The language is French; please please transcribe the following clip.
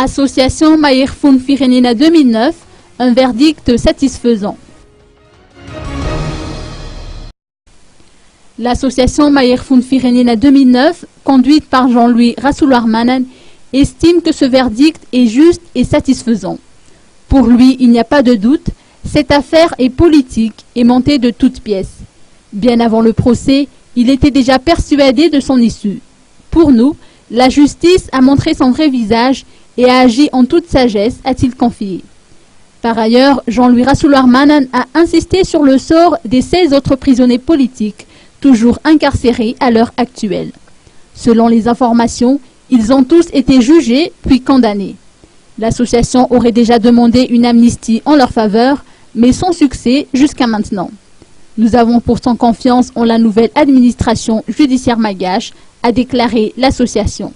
Association Mayerfun Firenena 2009, un verdict satisfaisant. L'association Mayerfun Firenena 2009, conduite par Jean-Louis Rasoularmanen, estime que ce verdict est juste et satisfaisant. Pour lui, il n'y a pas de doute, cette affaire est politique et montée de toutes pièces. Bien avant le procès, il était déjà persuadé de son issue. Pour nous, la justice a montré son vrai visage et a agi en toute sagesse, a-t-il confié. Par ailleurs, Jean-Louis Rasoularmanen a insisté sur le sort des 16 autres prisonniers politiques, toujours incarcérés à l'heure actuelle. Selon les informations, ils ont tous été jugés puis condamnés. L'association aurait déjà demandé une amnistie en leur faveur, mais sans succès jusqu'à maintenant. Nous avons pourtant confiance en la nouvelle administration judiciaire malgache, a déclaré l'association.